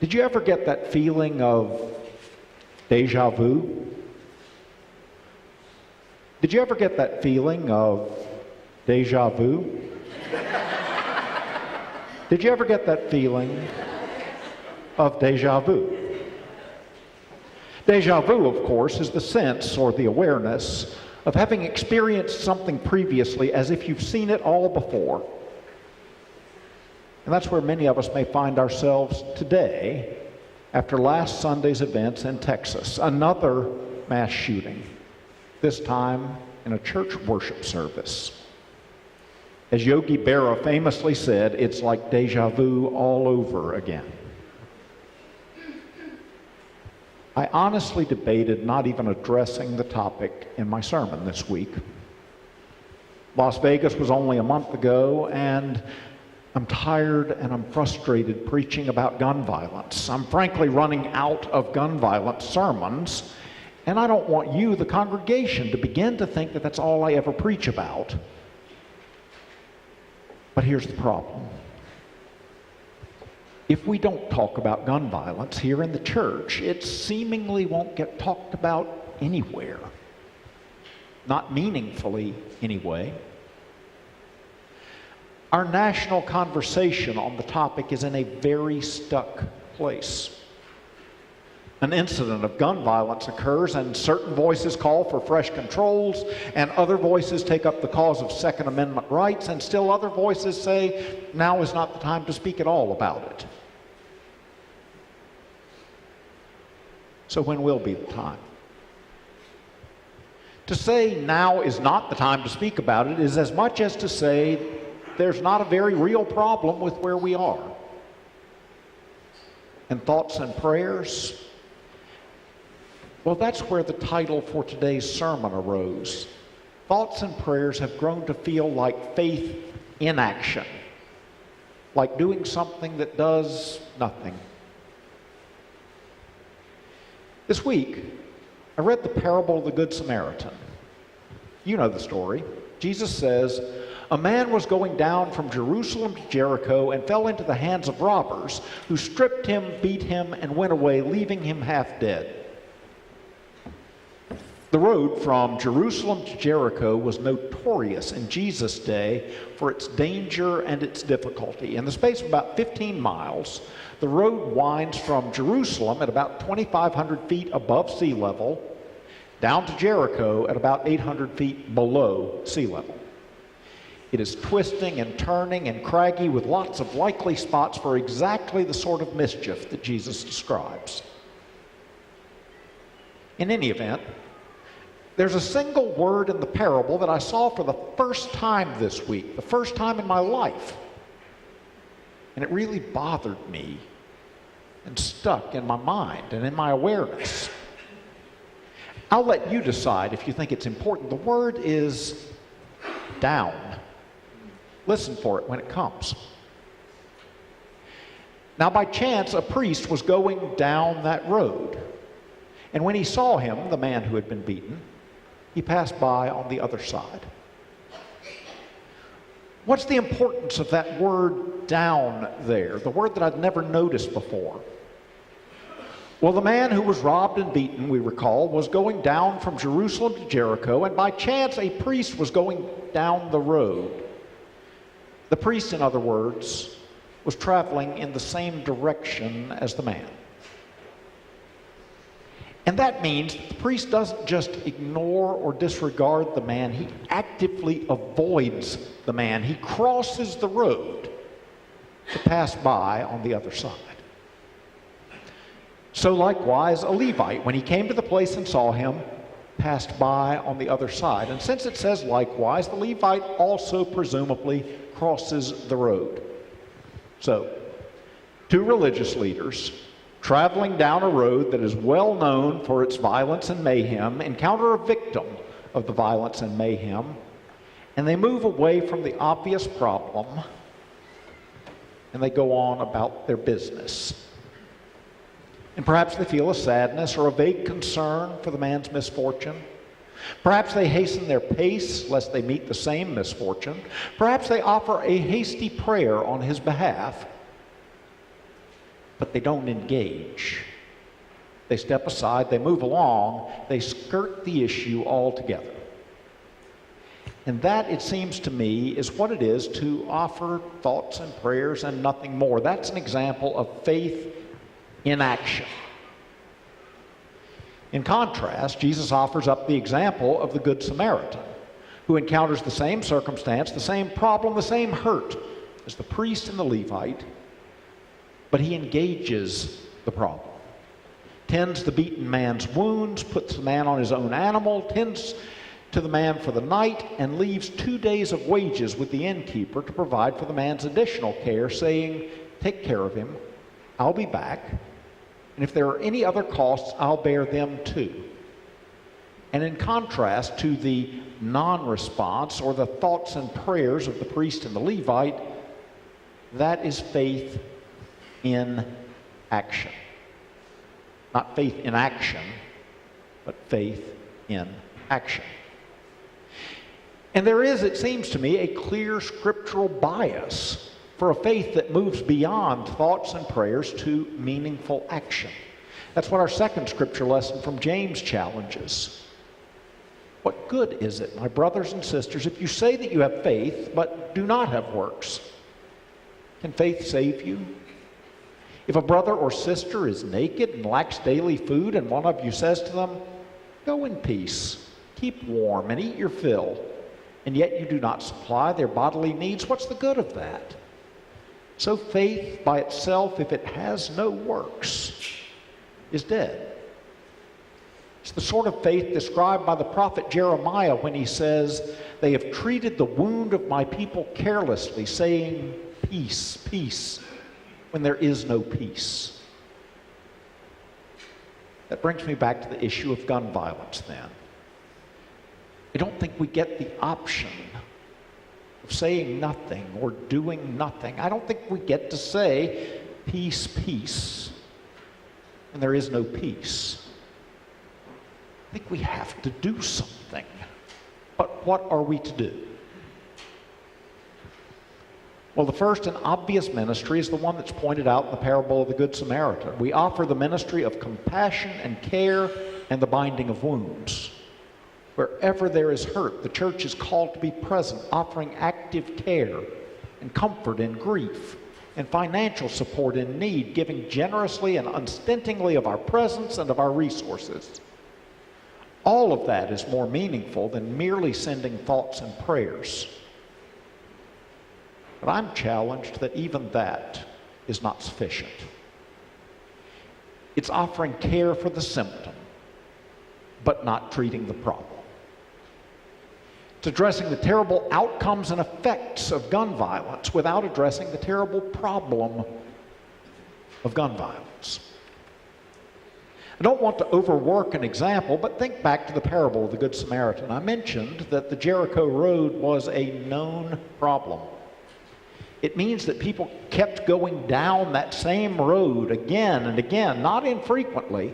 Did you ever get that feeling of deja vu? Did you ever get that feeling of deja vu? Did you ever get that feeling of deja vu? Deja vu, of course, is the sense or the awareness of having experienced something previously as if you've seen it all before. And that's where many of us may find ourselves today after last Sunday's events in Texas. Another mass shooting, this time in a church worship service. As Yogi Berra famously said, it's like deja vu all over again. I honestly debated not even addressing the topic in my sermon this week. Las Vegas was only a month ago, and I'm tired and I'm frustrated preaching about gun violence. I'm frankly running out of gun violence sermons, and I don't want you, the congregation, to begin to think that that's all I ever preach about. But here's the problem. If we don't talk about gun violence here in the church, it seemingly won't get talked about anywhere. Not meaningfully, anyway. Our national conversation on the topic is in a very stuck place. An incident of gun violence occurs, and certain voices call for fresh controls, and other voices take up the cause of Second Amendment rights, and still other voices say, now is not the time to speak at all about it. So when will be the time? To say now is not the time to speak about it is as much as to say there's not a very real problem with where we are. And thoughts and prayers, well, that's where the title for today's sermon arose. Thoughts and prayers have grown to feel like faith in action, like doing something that does nothing. This week, I read the parable of the Good Samaritan. You know the story. Jesus says, a man was going down from Jerusalem to Jericho and fell into the hands of robbers, who stripped him, beat him, and went away, leaving him half dead. The road from Jerusalem to Jericho was notorious in Jesus' day for its danger and its difficulty. In the space of about 15 miles, the road winds from Jerusalem at about 2,500 feet above sea level, down to Jericho at about 800 feet below sea level. It is twisting and turning and craggy with lots of likely spots for exactly the sort of mischief that Jesus describes. In any event, there's a single word in the parable that I saw for the first time this week, the first time in my life. And it really bothered me and stuck in my mind and in my awareness. I'll let you decide if you think it's important. The word is down. Listen for it when it comes. Now, by chance, a priest was going down that road. And when he saw him, the man who had been beaten, he passed by on the other side. What's the importance of that word down there, the word that I'd never noticed before? Well, the man who was robbed and beaten, we recall, was going down from Jerusalem to Jericho, and by chance a priest was going down the road. The priest, in other words, was traveling in the same direction as the man. And that means that the priest doesn't just ignore or disregard the man, he actively avoids the man. He crosses the road to pass by on the other side. So likewise, a Levite, when he came to the place and saw him, passed by on the other side. And since it says likewise, the Levite also presumably crosses the road. So, two religious leaders traveling down a road that is well known for its violence and mayhem encounter a victim of the violence and mayhem, and they move away from the obvious problem and they go on about their business. And perhaps they feel a sadness or a vague concern for the man's misfortune. Perhaps they hasten their pace lest they meet the same misfortune. Perhaps they offer a hasty prayer on his behalf. but they don't engage. They step aside, they move along, they skirt the issue altogether. And that, it seems to me, is what it is to offer thoughts and prayers and nothing more. That's an example of faith in action. In contrast, Jesus offers up the example of the Good Samaritan, who encounters the same circumstance, the same problem, the same hurt as the priest and the Levite, but he engages the problem. Tends the beaten man's wounds, puts the man on his own animal, tends to the man for the night, and leaves 2 days of wages with the innkeeper to provide for the man's additional care, saying, "Take care of him, I'll be back, and if there are any other costs, I'll bear them too." And in contrast to the non-response or the thoughts and prayers of the priest and the Levite, that is faith in action. Not faith in action, but faith in action. And there is, it seems to me, a clear scriptural bias for a faith that moves beyond thoughts and prayers to meaningful action. That's what our second scripture lesson from James challenges. What good is it, my brothers and sisters, if you say that you have faith but do not have works? Can faith save you? If a brother or sister is naked and lacks daily food, and one of you says to them, "Go in peace, keep warm, and eat your fill," and yet you do not supply their bodily needs, what's the good of that? So faith by itself, if it has no works, is dead. It's the sort of faith described by the prophet Jeremiah when he says, "They have treated the wound of my people carelessly, saying, 'Peace, peace,' when there is no peace." That brings me back to the issue of gun violence then. I don't think we get the option of saying nothing or doing nothing. I don't think we get to say, "Peace, peace," when there is no peace. I think we have to do something. But what are we to do? Well, the first and obvious ministry is the one that's pointed out in the parable of the Good Samaritan. We offer the ministry of compassion and care and the binding of wounds. Wherever there is hurt, the church is called to be present, offering active care and comfort in grief and financial support in need, giving generously and unstintingly of our presence and of our resources. All of that is more meaningful than merely sending thoughts and prayers. But I'm challenged that even that is not sufficient. It's offering care for the symptom, but not treating the problem. It's addressing the terrible outcomes and effects of gun violence without addressing the terrible problem of gun violence. I don't want to overwork an example, but think back to the parable of the Good Samaritan. I mentioned that the Jericho road was a known problem. It means that people kept going down that same road again and again, not infrequently.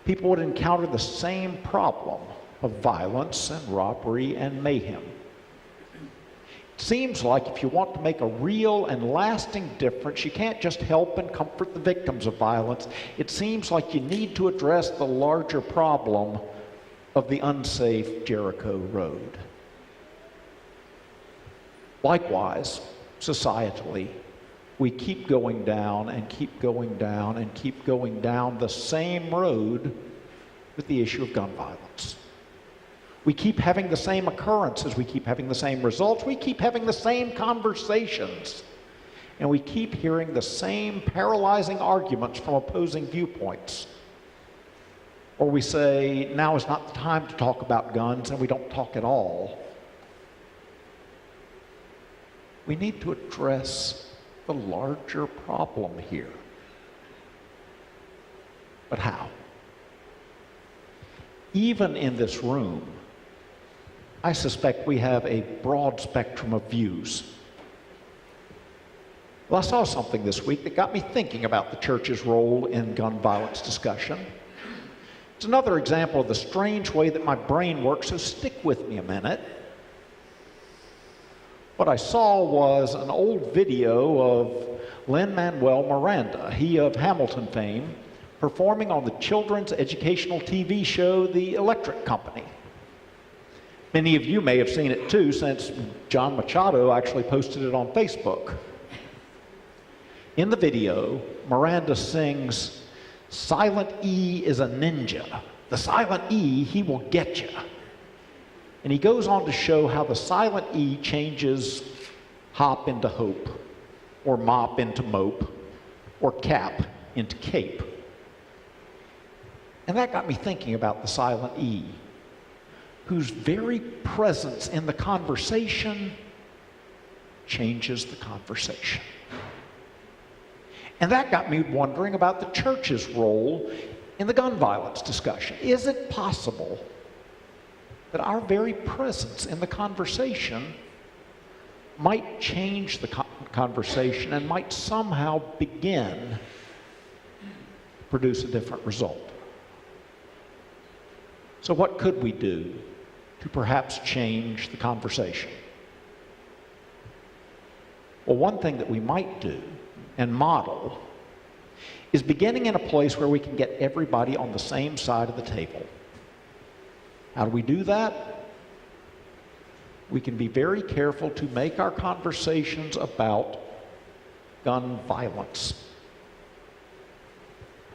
People would encounter the same problem of violence and robbery and mayhem. It seems like if you want to make a real and lasting difference, you can't just help and comfort the victims of violence. It seems like you need to address the larger problem of the unsafe Jericho road. Likewise, societally, we keep going down and keep going down and keep going down the same road with the issue of gun violence. We keep having the same occurrences, we keep having the same results, we keep having the same conversations, and we keep hearing the same paralyzing arguments from opposing viewpoints. Or we say, now is not the time to talk about guns, and we don't talk at all. We need to address the larger problem here. But how? Even in this room, I suspect we have a broad spectrum of views. Well, I saw something this week that got me thinking about the church's role in gun violence discussion. It's another example of the strange way that my brain works, so stick with me a minute. What I saw was an old video of Lin-Manuel Miranda, he of Hamilton fame, performing on the children's educational TV show, The Electric Company. Many of you may have seen it too, since John Machado actually posted it on Facebook. In the video, Miranda sings, "Silent E is a ninja. The silent E, he will get you." And he goes on to show how the silent E changes hop into hope, or mop into mope, or cap into cape. And that got me thinking about the silent E, whose very presence in the conversation changes the conversation. And that got me wondering about the church's role in the gun violence discussion. Is it possible that our very presence in the conversation might change the conversation and might somehow begin to produce a different result? So what could we do to perhaps change the conversation? Well, one thing that we might do and model is beginning in a place where we can get everybody on the same side of the table. How do we do that? We can be very careful to make our conversations about gun violence.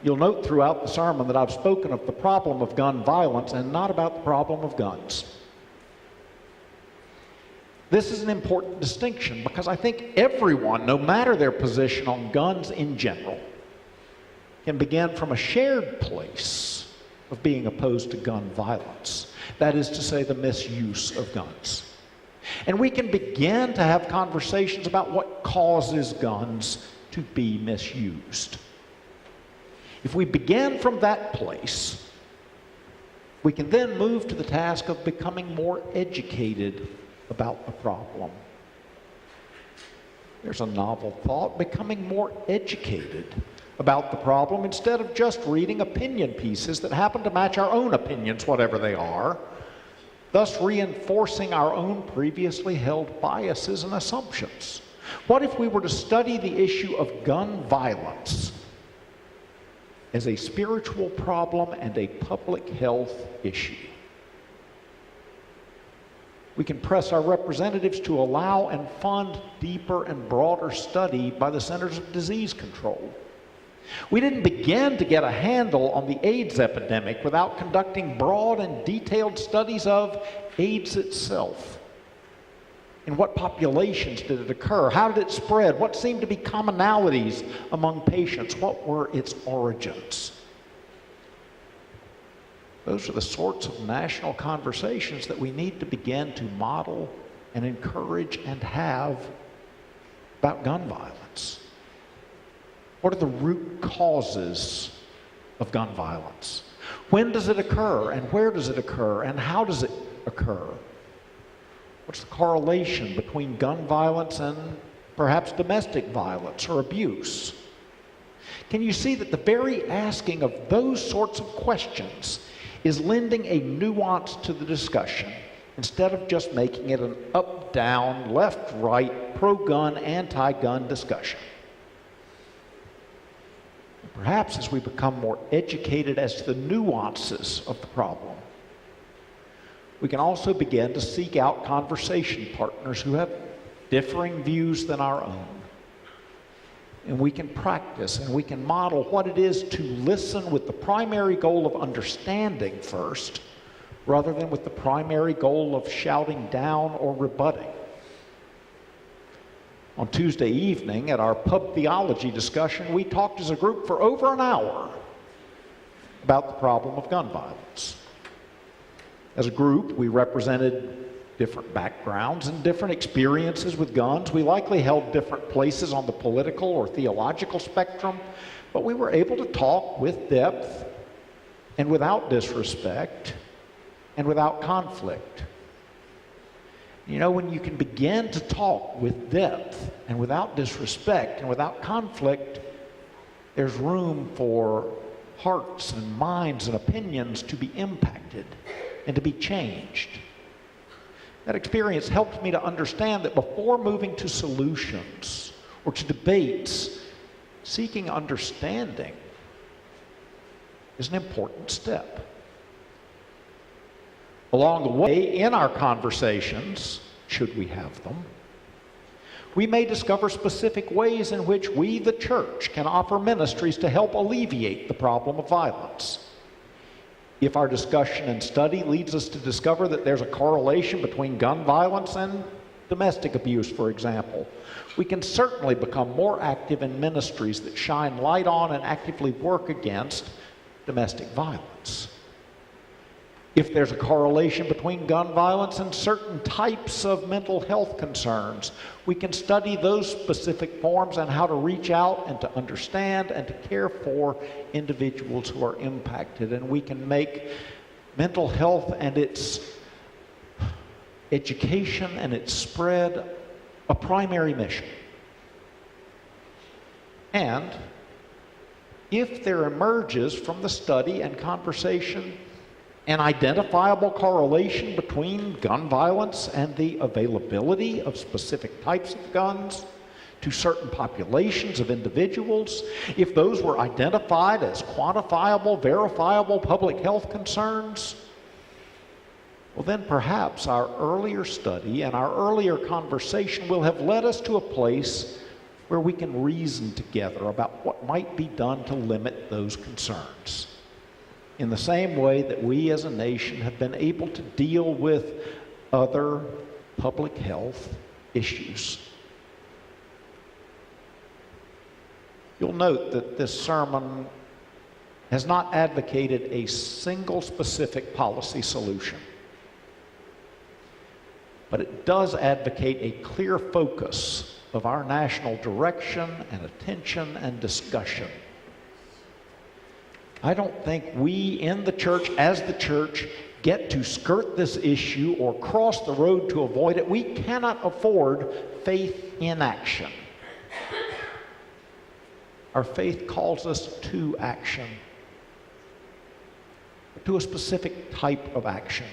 You'll note throughout the sermon that I've spoken of the problem of gun violence and not about the problem of guns. This is an important distinction because I think everyone, no matter their position on guns in general, can begin from a shared place of being opposed to gun violence. That is to say, the misuse of guns. And we can begin to have conversations about what causes guns to be misused. If we begin from that place, we can then move to the task of becoming more educated about the problem. There's a novel thought, becoming more educated about the problem instead of just reading opinion pieces that happen to match our own opinions, whatever they are, thus reinforcing our own previously held biases and assumptions. What if we were to study the issue of gun violence as a spiritual problem and a public health issue? We can press our representatives to allow and fund deeper and broader study by the Centers of Disease Control. We didn't begin to get a handle on the AIDS epidemic without conducting broad and detailed studies of AIDS itself. In what populations did it occur? How did it spread? What seemed to be commonalities among patients? What were its origins? Those are the sorts of national conversations that we need to begin to model and encourage and have about gun violence. What are the root causes of gun violence? When does it occur, and where does it occur, and how does it occur? What's the correlation between gun violence and perhaps domestic violence or abuse? Can you see that the very asking of those sorts of questions is lending a nuance to the discussion instead of just making it an up-down, left-right, pro-gun, anti-gun discussion? Perhaps as we become more educated as to the nuances of the problem, we can also begin to seek out conversation partners who have differing views than our own. And we can practice and we can model what it is to listen with the primary goal of understanding first, rather than with the primary goal of shouting down or rebutting. On Tuesday evening at our pub theology discussion, we talked as a group for over an hour about the problem of gun violence. As a group, we represented different backgrounds and different experiences with guns. We likely held different places on the political or theological spectrum, but we were able to talk with depth and without disrespect and without conflict. You know, when you can begin to talk with depth and without disrespect and without conflict, there's room for hearts and minds and opinions to be impacted and to be changed. That experience helped me to understand that before moving to solutions or to debates, seeking understanding is an important step. Along the way, in our conversations, should we have them, we may discover specific ways in which we, the church, can offer ministries to help alleviate the problem of violence. If our discussion and study leads us to discover that there's a correlation between gun violence and domestic abuse, for example, we can certainly become more active in ministries that shine light on and actively work against domestic violence. If there's a correlation between gun violence and certain types of mental health concerns, we can study those specific forms and how to reach out and to understand and to care for individuals who are impacted. And we can make mental health and its education and its spread a primary mission. And if there emerges from the study and conversation an identifiable correlation between gun violence and the availability of specific types of guns to certain populations of individuals, if those were identified as quantifiable, verifiable public health concerns, well, then perhaps our earlier study and our earlier conversation will have led us to a place where we can reason together about what might be done to limit those concerns. In the same way that we as a nation have been able to deal with other public health issues. You'll note that this sermon has not advocated a single specific policy solution, but it does advocate a clear focus of our national direction and attention and discussion. I don't think we in the church, as the church, get to skirt this issue or cross the road to avoid it. We cannot afford faith inaction. Our faith calls us to action, to a specific type of action.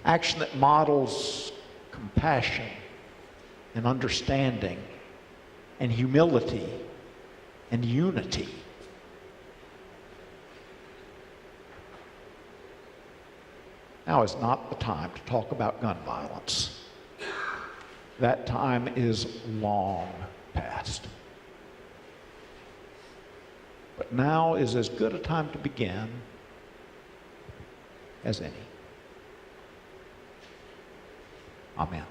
Action that models compassion and understanding and humility and unity. Now is not the time to talk about gun violence. That time is long past. But now is as good a time to begin as any. Amen.